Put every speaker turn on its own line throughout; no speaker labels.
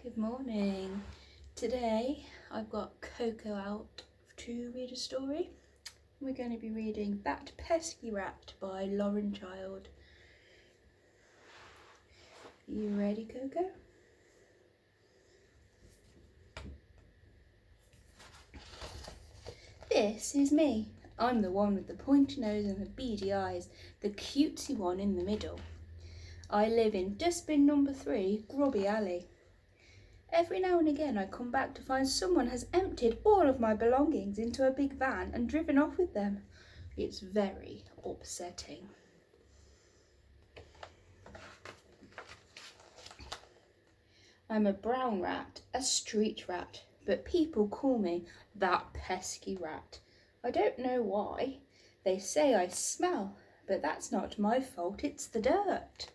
Good morning. Today I've got Coco out to read a story. We're going to be reading That Pesky Rat by Lauren Child. Are you ready, Coco? This is me. I'm the one with the pointy nose and the beady eyes, the cutesy one in the middle. I live in dustbin number 3, Grubby Alley. Every now and again I come back to find someone has emptied all of my belongings into a big van and driven off with them. It's very upsetting. I'm a brown rat, a street rat, but people call me that pesky rat. I don't know why. They say I smell, but that's not my fault, it's the dirt.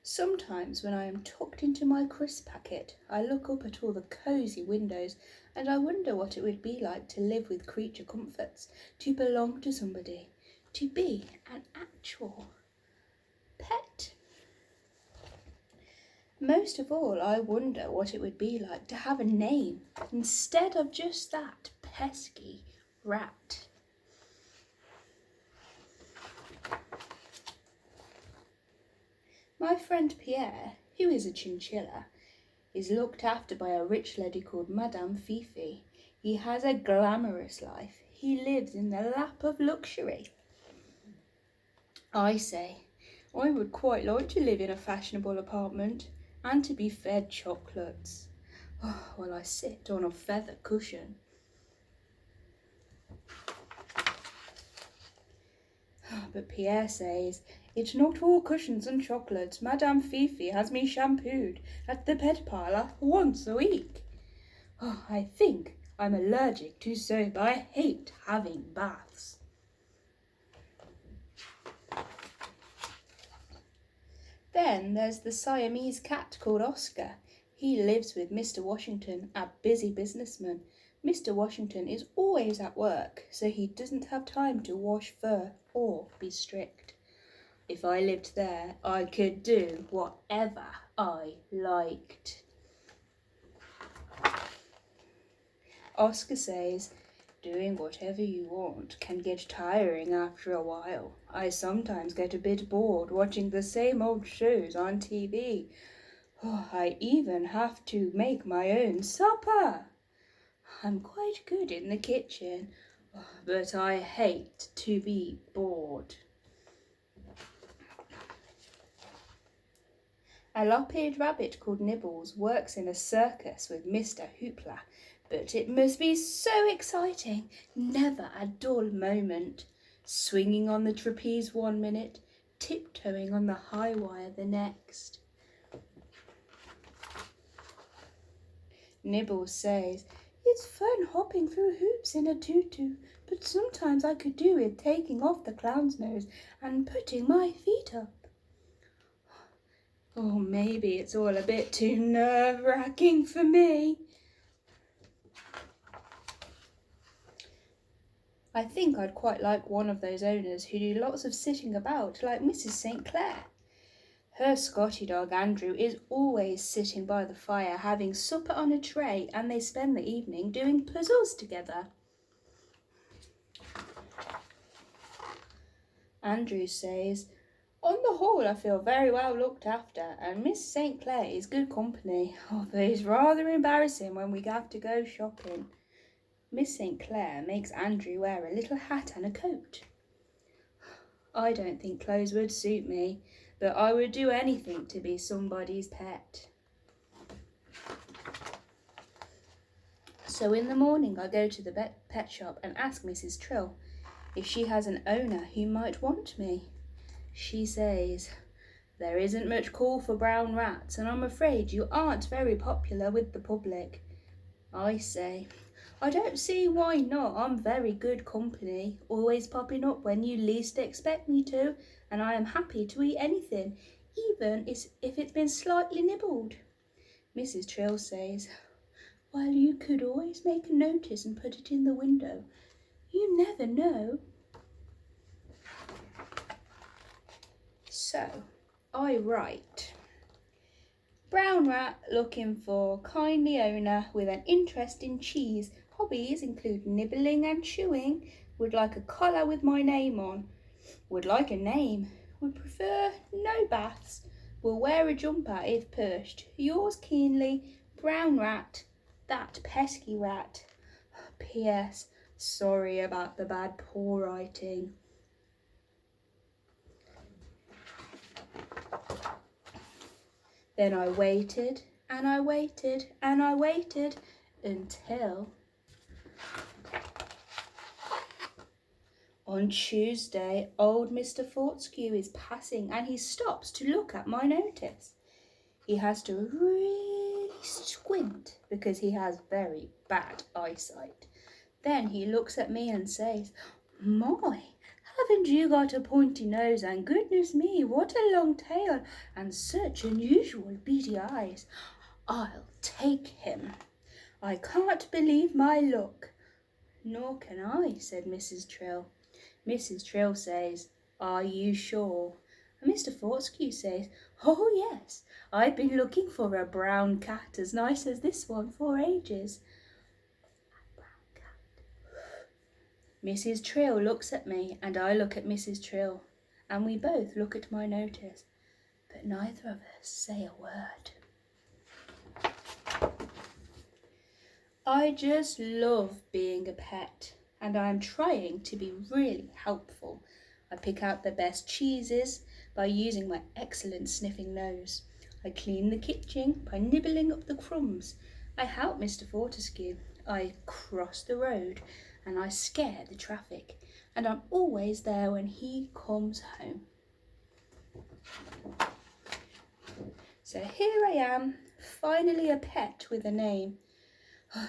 Sometimes when I am tucked into my crisp packet, I look up at all the cosy windows and I wonder what it would be like to live with creature comforts, to belong to somebody, to be an actual pet. Most of all, I wonder what it would be like to have a name instead of just that pesky rat. My friend Pierre, who is a chinchilla, is looked after by a rich lady called Madame Fifi. He has a glamorous life. He lives in the lap of luxury. I say, I would quite like to live in a fashionable apartment and to be fed chocolates while I sit on a feather cushion. But Pierre says, it's not all cushions and chocolates. Madame Fifi has me shampooed at the pet parlour once a week. I think I'm allergic to soap. I hate having baths. Then there's the Siamese cat called Oscar. He lives with Mr. Washington, a busy businessman. Mr. Washington is always at work, so he doesn't have time to wash fur or be strict. If I lived there, I could do whatever I liked. Oscar says, doing whatever you want can get tiring after a while. I sometimes get a bit bored watching the same old shows on TV. I even have to make my own supper. I'm quite good in the kitchen, but I hate to be bored. A lop-eared rabbit called Nibbles works in a circus with Mr. Hoopla, but it must be so exciting, never a dull moment. Swinging on the trapeze 1 minute, tiptoeing on the high wire the next. Nibbles says, it's fun hopping through hoops in a tutu, but sometimes I could do with taking off the clown's nose and putting my feet up. Maybe it's all a bit too nerve-wracking for me. I think I'd quite like one of those owners who do lots of sitting about, like Mrs. St. Clair. Her Scotty dog Andrew is always sitting by the fire having supper on a tray, and they spend the evening doing puzzles together. Andrew says, on the whole I feel very well looked after, and Miss St. Clair is good company, although it's rather embarrassing when we have to go shopping. Miss St. Clair makes Andrew wear a little hat and a coat. I don't think clothes would suit me, but I would do anything to be somebody's pet. So in the morning I go to the pet shop and ask Mrs. Trill if she has an owner who might want me. She says, there isn't much call for brown rats, and I'm afraid you aren't very popular with the public. I say, I don't see why not. I'm very good company, always popping up when you least expect me to, and I am happy to eat anything, even if it's been slightly nibbled. Mrs. Trill says, well, you could always make a notice and put it in the window. You never know. So, I write, Brown rat looking for kindly owner with an interest in cheese. Hobbies include nibbling and chewing. Would like a collar with my name on. Would like a name. Would prefer no baths. Will wear a jumper if pushed. Yours keenly, Brown rat. That pesky rat. P.S. Sorry about the bad poor writing. Then I waited and I waited and I waited until on Tuesday old Mr. Fortescue is passing and he stops to look at my notice. He has to really squint because he has very bad eyesight. Then he looks at me and says, "My, haven't you got a pointy nose, and goodness me, what a long tail and such unusual beady eyes. I'll take him. I can't believe my luck." "Nor can I," said Mrs. Trill. Mrs. Trill says, "Are you sure?" And Mr. Fortescue says, "Oh yes, I've been looking for a brown cat as nice as this one for ages." Mrs. Trill looks at me and I look at Mrs. Trill, and we both look at my notice, but neither of us say a word. I just love being a pet, and I am trying to be really helpful. I pick out the best cheeses by using my excellent sniffing nose. I clean the kitchen by nibbling up the crumbs. I help Mr. Fortescue. I cross the road and I scare the traffic, and I'm always there when he comes home. So here I am, finally a pet with a name.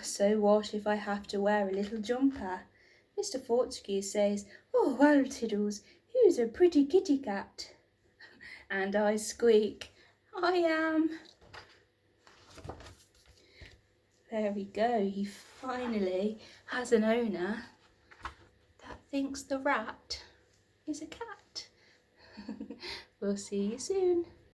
So what if I have to wear a little jumper? Mr. Fortescue says, "Oh, well, Tiddles, who's a pretty kitty cat?" And I squeak, "I am." There we go, he finally has an owner that thinks the rat is a cat. We'll see you soon.